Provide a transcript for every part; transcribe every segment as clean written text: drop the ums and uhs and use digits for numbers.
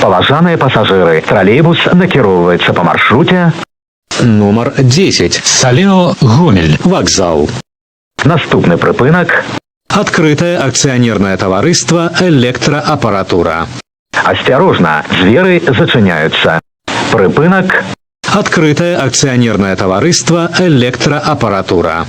Паважаныя пасажыры, троллейбус накіроўваецца па маршруце Нумар 10. Салео Гомель. Вокзал. Наступны прыпынак Открытое акционерное товариство «Электроаппаратура». «Осторожно, двери зачиняются». Прыпынак Открытое акционерное товариство «Электроаппаратура».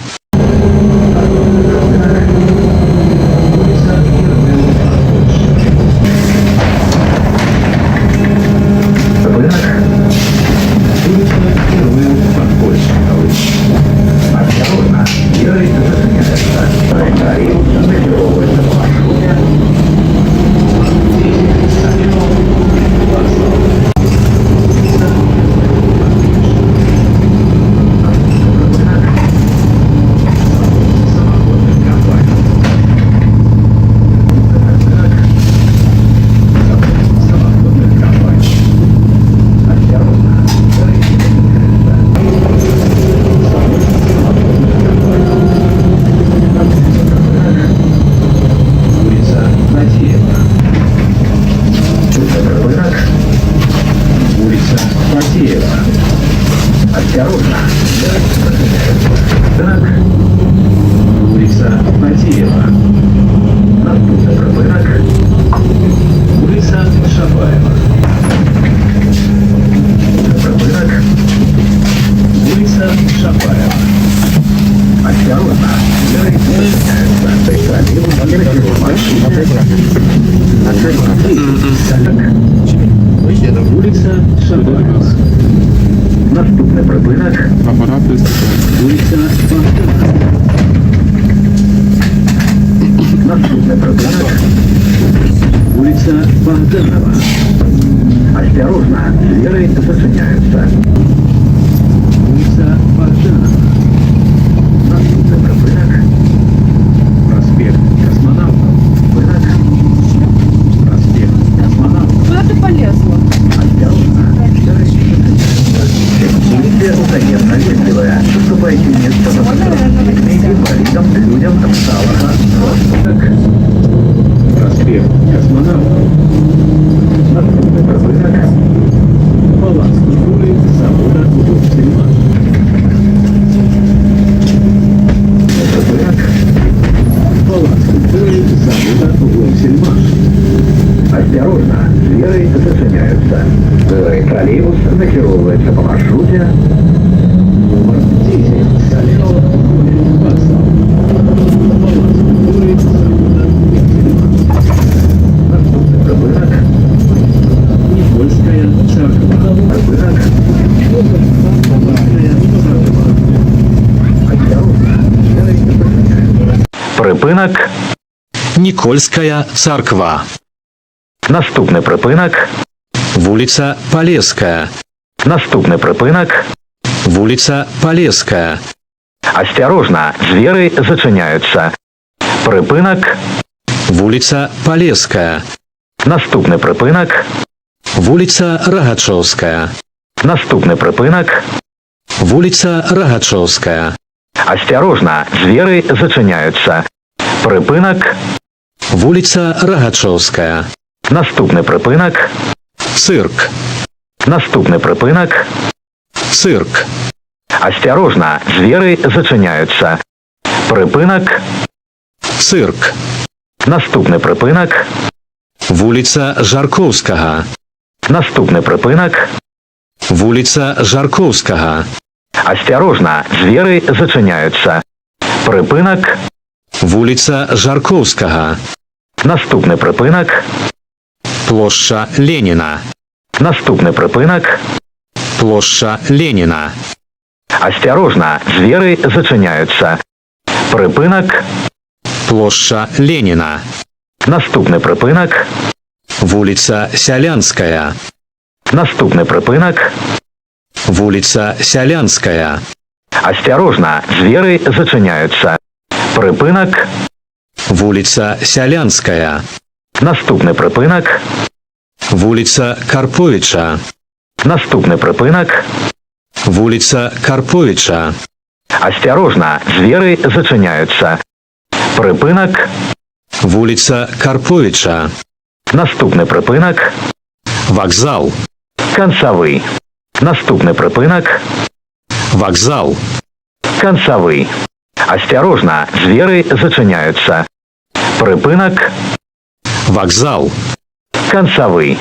Осторожно. Так. Улица Фатеева. Наступный прыпынак. Улица Шабаева. Прыпынак. Улица Шабаева. Осторожно. Улица Шабаева. Наступний припинок. Вулиця Богданова. Наступний припинок. Вулиця Богданова. Осторожно, двери зачиняются. Вулиця Богданова. Наступний припинок. Проспект Космонавтов. Припинок. Проспект Космонавтов. Куда ты полезла? Осторожно, двери Полиция уконенно вежливая. Уступайте место инвалидам, людям сталого роста. Проспект Космонавтов. Наступный прыпынок. Палац культуры завода «Укрсельмаш». Прыпынок. Палац культуры завода «Укрсельмаш». Осторожно, двери зачиняются. Троллейбус накіровується по маршруте номер 10. Салео Гомель. Вокзал. Палац культуры завода «Укрсельмаш». Наступный прыпынок. Никольская церковь. Прыпынок. Никольская церковь. Осторожно, двери зачиняются. Припинок. Никольская церква. Наступний припинок. Вулица Полесская. Наступний припинок. Вулица Полесская. Осторожно, двери зачиняються. Припинок. Вулица Полесская. Наступний припинок. Вулица Рогачевская. Наступний припинок. Вулица Рогачевская. Осторожно, двери зачиняються. Припинок. Вулица Рогачевская. Наступний припинок. Цирк. Наступний припинок. Цирк. Осторожно, двери зачиняються. Припинок. Цирк. Наступний припинок. Вулица Жарковского. Наступний припинок. Вулица Жарковского. Осторожно, двери зачиняються. Припинок. Вулица Жарковского. Наступний припинок. Площа Ленина. Наступний припинок. Площа Ленина. Осторожно, двери зачиняються. Припинок. Площа Ленина. Наступний припинок. Вулица Сялянская. Наступний припинок. Вулица Сялянская. Осторожно, двери зачиняються. Припинок. Вулица Сялянская. Наступний припинок. Вулица Карповича. Наступний припинок. Вулица Карповича. Осторожно, двери зачиняються. Припинок. Вулица Карповича. Наступний припинок. Вокзал. Канцавы. Наступны прыпынак. Вокзал. Канцавы. Асцярожна, дзверы зачыняюцца. Прыпынак. Вокзал. Канцавы.